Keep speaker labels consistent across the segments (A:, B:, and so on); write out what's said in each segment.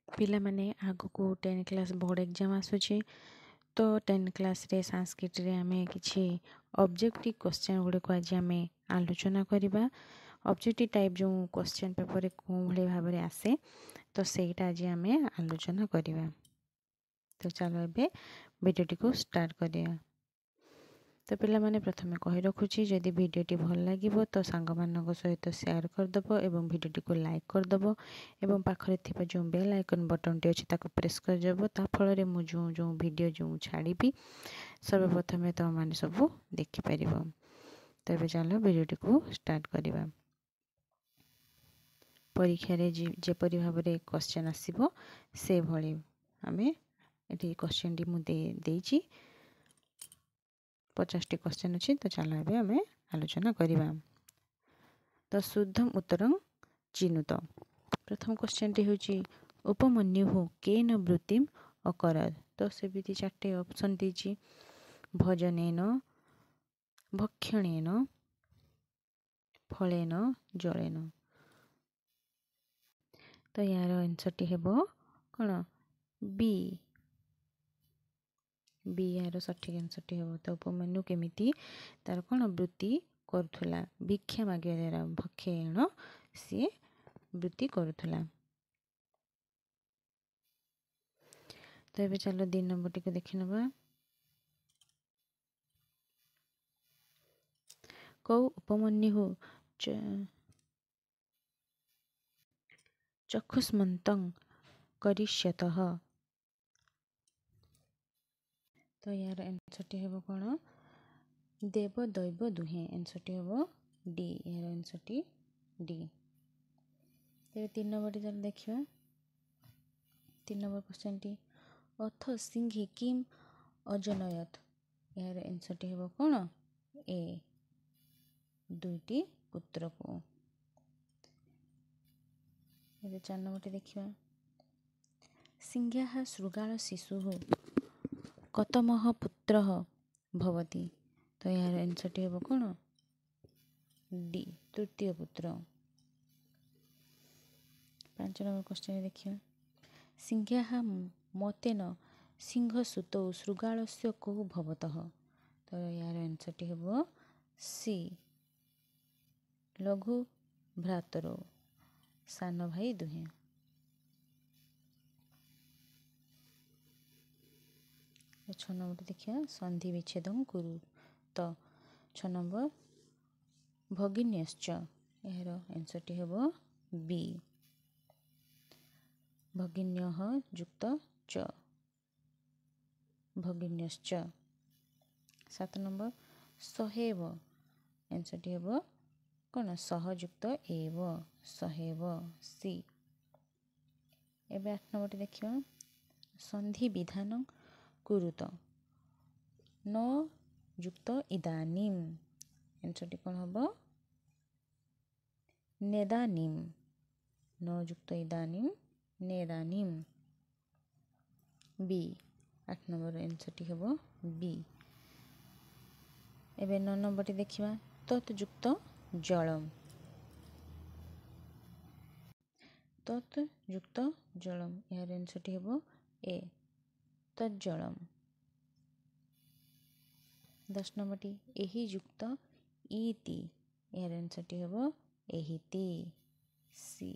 A: पिला माने आगु को 10 क्लास बोर्ड एग्जाम आसुची तो 10 क्लास रे संस्कृत रे आमे किछि ऑब्जेक्टिव क्वेश्चन गुडे को आज आमे आलोचना करिबा। ऑब्जेक्टिव टाइप जो क्वेश्चन पेपर रे को भले भाबरे आसे तो सेटा आज आमे आलोचना करिबा। तो चलो एबे वीडियोटी को स्टार्ट करिया। तो पिला माने प्रथमे कहि रखुची जदि वीडियोटी भल लागिबो तो सांग मानक सहित शेयर कर दबो एवं वीडियोटी को लाइक कर दबो एवं पाखरे थिबा जो बेल आइकन बटन टी अछि ताको प्रेस कर जबो ता फल रे मु जो जो वीडियो जो छाड़ीबी सर्वप्रथमे तो माने सब देखि परिबो। तो एबे चलो वीडियोटी को स्टार्ट करिबा। परीक्षा रे जेपरि भाबरे क्वेश्चन आसीबो से भली हमें एटी क्वेश्चन टी मु देइची 50 टी क्वेश्चन अछि। तो चलो एबे हमें आलोचना करिबा। तो शुद्धम उत्तरं चिनुत। प्रथम क्वेश्चन टी होची उपमन्यु केन वृत्तिम अकरत। तो से भी 4टे ऑप्शन दीची भजनेन भक्षणेन फलेन जलेन। तो यार आंसर टी हेबो कोन बी यार सठिक आंसर टी हेबो। तो उपमन्यु केमिति तार कोन वृत्ति करथुला भिक्षा मागिया द्वारा भक्षेण से वृत्ति करथुला। तो एबे चलो 2 नंबर टी को देखि नबा। कौ उपमन्यु चक्षुष्मन्तं करिष्यतः। तो यार आंसर टी हेबो कोन देव दैव दुहे। आंसर टी हेबो डी। यार आंसर टी डी। तेरे 3 नंबर टी चल देखिबा। 3 नंबर क्वेश्चन टी अथ सिंही किम अजनयत। यार आंसर टी हेबो कोन ए दुईटी पुत्र को। एबे 4 नंबर टी देखिबा। सिंह्याः शृगाल शिशुः कतमः पुत्रः भवति। तो यार आंसर टी हेबो कोन डी तृतीय पुत्र। 5 नंबर क्वेश्चन देखिबा। सिंह्याः मतेन सिंहसुतौ शृगालस्य कौ भवतः। तो यार आंसर टी हेबो सी लघु भ्रातरौ सान भाई दुहे। 6 नंबर देखिए संधि विच्छेदं कुरु। तो 6 नंबर भगिन्यश्च। यार आंसर टी हेबो बी भगिन्यः युक्त च भगिन्यश्च। 7 नंबर सहेव। आंसर टी हेबो कोन सह युक्त एव सहेव सी। एबे 8 नंबर टी देखिबा। संधि विधानं कुरुत न युक्त इदानीम। आंसर टी कोन हबो नेदानीम न युक्त इदानीम नेदानीम बी। 8 नंबर आंसर टी हेबो बी। एबे 9 नंबर टी देखिबा तत् युक्त जलम। तत् युक्त जलम। यार आंसर टी हेबो ए तज्जलम। 10 नंबर टी एही युक्त इति। यार आंसर टी हेबो एहिति सी।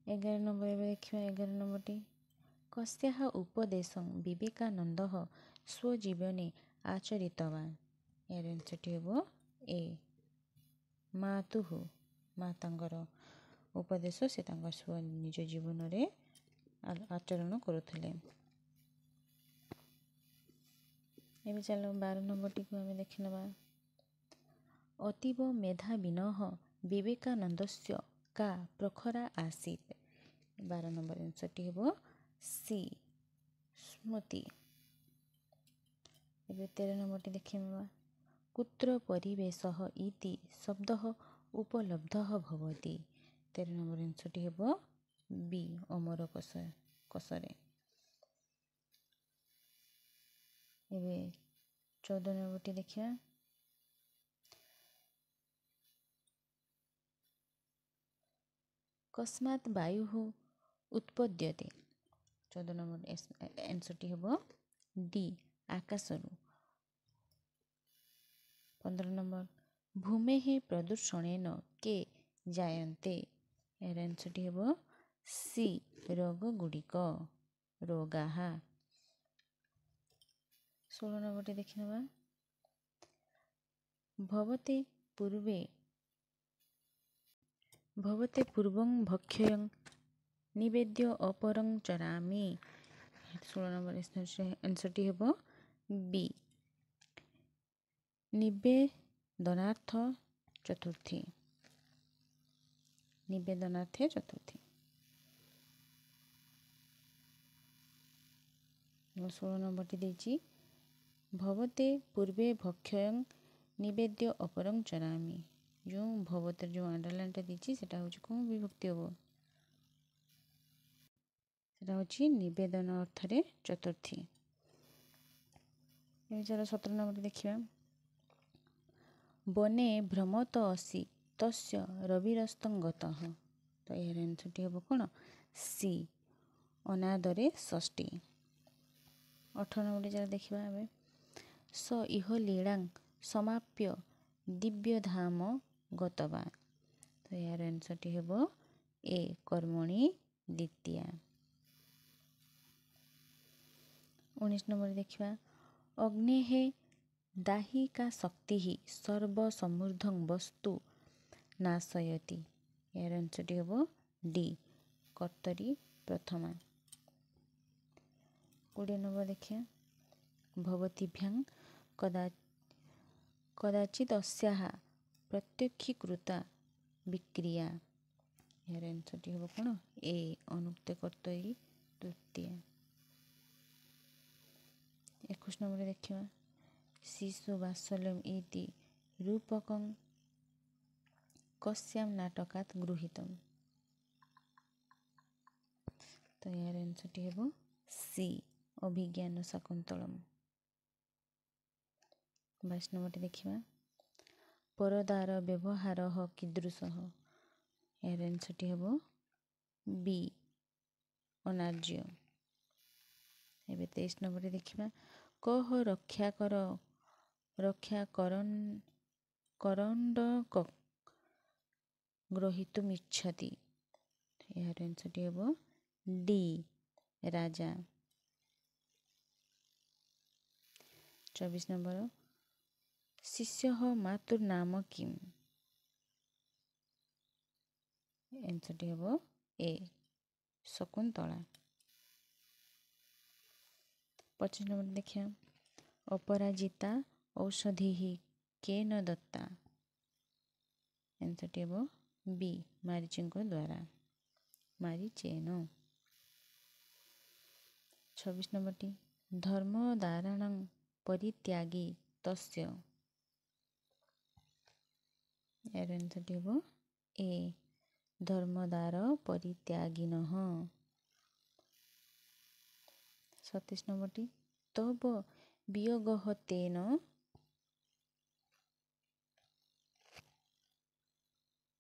A: 11 नंबर एबे देखिबा। 11 नंबर टी कस्याः उपदेशं विवेकानन्दः स्वजीवने आचरितवान्। यार आंसर टी हेबो ए मातुः मातांगर उपदेश से तांकर स्व निज जीवन रे आचरण करुथले। एबे चलो 12 नंबर टी को हमें देखि नबा। अतीव मेधाविनः विवेकानन्दस्य का प्रखरा आसीत्। 12 नंबर आंसर टी हेबो सी स्मृति। एबे 13 नंबर टी देखि नबा। कुत्र परिवेशः इति शब्दः उपलब्धः भवति। 13 नंबर आंसर टी हेबो बी अमर कोशरे। एबे 14 नंबर टी देखिया। कस्मात् वायुः उत्पद्यते। 14 नंबर आंसर टी हम डी आकाशरू। 15 नंबर भूमेः प्रदूषणेन के जायन्ते। यार आंसर टी हम सी रोग गुड़िक रोगाः। 16 नंबर टी देखि नबा भवते पूर्वं भक्ष्यं निवेद्य अपरं चरामि। 16 नंबर आंसर टी हम बी निवेदनार्थ चतुर्थी। 16 नंबर टी देछि भवते पूर्वे भक्ष्यं निवेद्य अपरं चरामि। जो भवते जो अंडरलाइनटा देछि सेटा होछि कोन विभक्ति हबो सेटा होछि निवेदन अर्थरे चतुर्थी। ए चलो 17 नंबर देखिबा बने भ्रमत असि तस्य रविरस्तं गतः। तो यार आंसर टी हबो कोन सी अनादरे षष्ठी। 18 नंबर जरा देखिबा एबे स इह लीलां समाप्य दिव्यधाम गतवा। तो यार आंसर टी हबो ए कर्मणि द्वितीया। 19 नंबर देखिबा अग्नेः दाहिका शक्तिः सर्वसमृद्धं वस्तु नाशयति। यार आंसर टी हबो डी कर्तरी प्रथमा। 20 नंबर देखिया भवतीभ्यां कदाचित् अस्याः प्रत्यक्षीकृता विक्रिया। यार आंसर टी हबो कोन ए अनुक्त कर्तरी तृतीया। 21 नंबर देखिबा शिशु वात्सल्यम् इति रूपकं कस्यां नाटकात् गृहीतम्। तो यार आंसर टी हबो सी अभिज्ञान शाकुन्तलम्। 22 नंबर देखिबा परदार व्यवहारः कीदृशः। यार आंसर टी हबो बी अनार्य। एबे 23 नंबर देखिबा कह करण्डक ग्रहीतुम् इच्छति। यार आंसर टी हबो डी राजा। 24 नंबर शिष्यः मातुर्नाम किम्। आंसर टी हबो ए शकुन्तला। 25 नंबर देखिया अपराजिता औषधिः केन दत्ता। आंसर टी हबो बी मारीचଙ୍କ द्वारा मारीचेन। 26 नंबर टी धर्मदाराणां परित्यागी तस्य। यार आंसर टी हबो ए धर्मदार परित्यागिनः। 27 नंबर टी तब वियोगः तेन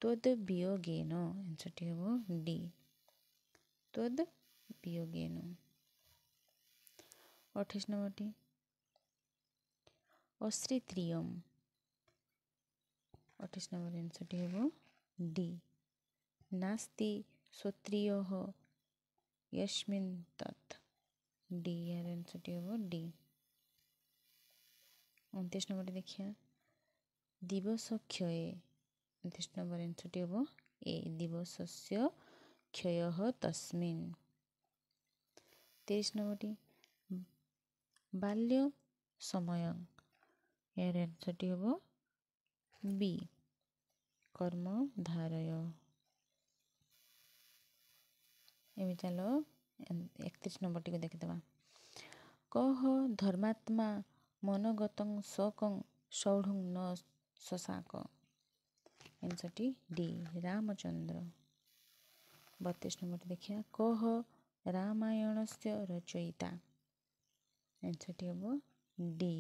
A: त्वद्वियोगेन। आंसर टी हबो डी त्वद्वियोगेन। 28 नंबर टी अश्रित्रियम्। 28 नंबर आंसर टी हबो डी नास्ति श्रोत्रियः यस्मिन् तत्। डी यार आंसर टी हबो डी। 29 नंबर देखिया दिवस क्षये। 29 नंबर आंसर टी हबो ए दिवसस्य क्षयः तस्मिन्। 23 नंबर टी बाल्य समय। यार आंसर टी हबो बी कर्म धारय। एवं चलो 31 नंबर टी को देखिदबा कह धर्मात्मा मनोगतं शोकं सौढुं न शशाक। आंसर टी डी रामचंद्र। 32 नंबर देखिया कह रामायणस्य रचयिता। आंसर टी हबो डी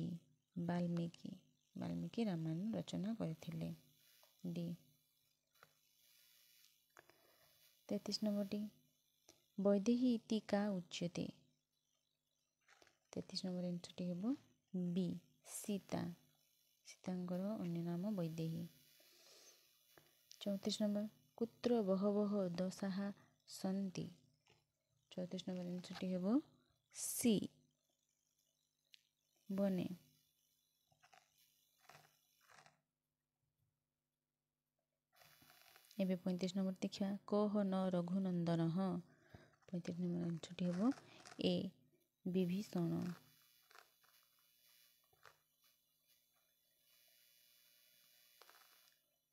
A: वाल्मीकि रामायण रचना करथिले डी। 33 नंबरटी वैदेही इति का उच्यते। 33 नंबर आंसरटी हेबो बी सीता। सीतांकर अन्य नाम वैदेही। 34 नंबर कुत्र बहवः दशाः सन्ति। 34 नंबर आंसरटी हेबो सी बने। एबे 35 नंबर देखिया कह न रघुनंदन। 35 नंबर आंसरटी हेबो ए विभीषण।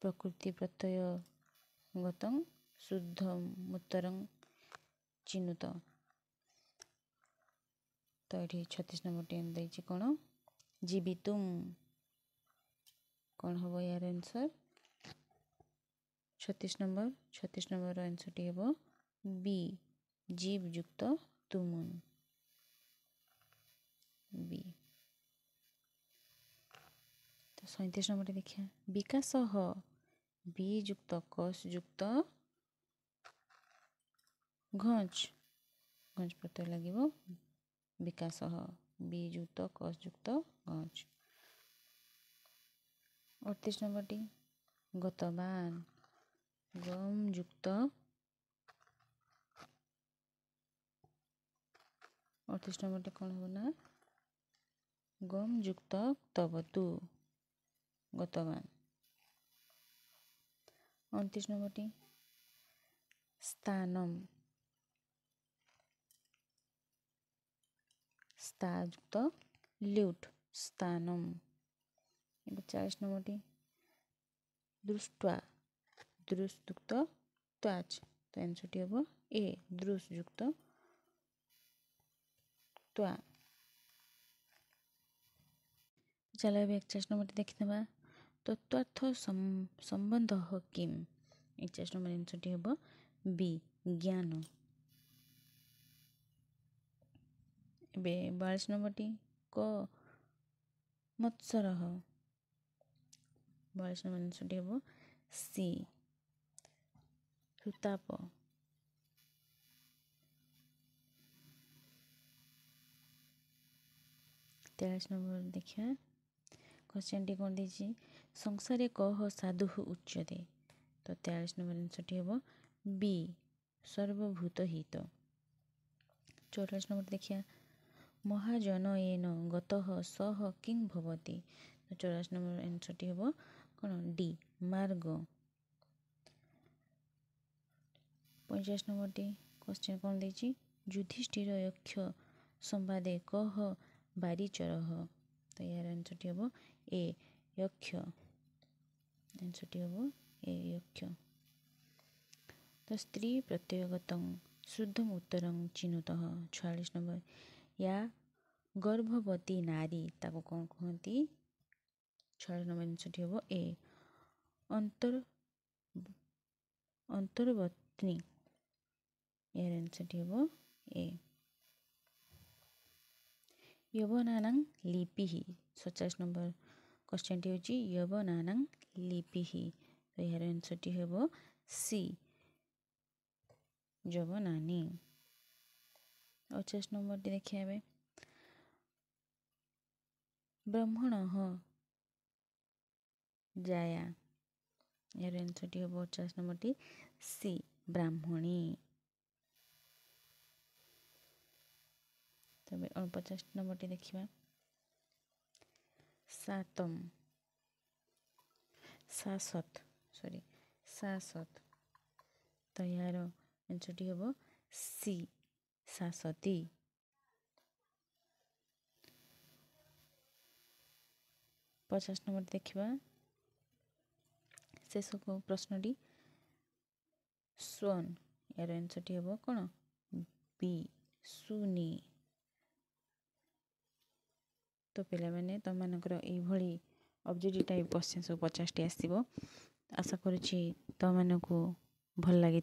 A: प्रकृति प्रत्यय गतं शुद्ध मूत्रं चिनुत। तो ये 36 नंबर टेन देछि कोन जीवितुम। कौन हम यार आंसर 36 नंबर आंसर टी हेबो बी जीव युक्त तुमुन बी। तो 37 नंबर देखिए विकास बी युक्त कस युक्त घंच घंच प्रत्यय लगिबो विकास बी युक्त कस युक्त घंच। 38 नंबर टी गतवान गम युक्त 38 नंबर टी कौन हो ना गम युक्त तबतु गतवान। 29 नंबर टी स्थानम स्था युक्त ल्यूट स्थानम। 40 नंबर टी दृष्टवा दृश युक्त त्वाच। तो आंसर टी हेबो ए दृश युक्त त्वा। चलो 41 नंबर देखिदबा तत्वार्थ संबंध किम। 41 नंबर आंसर टी हेबो बी ज्ञान। एबे 42 नंबर टी क मत्सरह। 42 नंबर आंसर टी हेबो सी हुताप। 43 नंबर देखिया क्वेश्चन टी कौन दीजिए संसारे कह साधु उच्यते। तो 43 नंबर आंसर टी हेबो बी सर्वभूत हित। 44 नंबर देखिया महाजन येन गतः सह किं भवति। तो 44 नंबर आंसर टी हेबो कौन डी मार्ग। 50 नंबर टी क्वेश्चन कौन दीजिए युधिष्ठिर यक्ष संवादे कह बारिचरः। तो यार आंसर टी हेबो ए यक्ष। आंसर टी हेबो ए यक्ष। तो स्त्री प्रत्ययगतं शुद्धम उत्तरं चिनुतः। 46 नंबर या गर्भवती नारी ताको कौन कहती। 46 नंबर आंसर टी हेबो ए अंतर्वत्नी। यार आंसर टी हेबो ए यवनानां लिपिः। 47 नंबर क्वेश्चन टी होची यवनानां लिपिः। तो यार आंसर टी हेबो सी यवनानी। 48 नंबर टी देखिए हमें ब्राह्मणः जाया। यार आंसर टी हेबो 50 नंबर टी सी ब्राह्मणी। तबे 49 नंबर टी देखिबा सातम सासत सासत। तो यार आंसर टी हेबो सी सासती। 50 नंबर देखिबा शेष को प्रश्न टी स्वन। यार आंसर टी हेबो कोन बी सुनी। तो पे मैंने तुम मानकर ये ऑब्जेक्टिव टाइप क्वेश्चन सब 50 टी आसो। आशा करुँची तुम मानक भल लगी।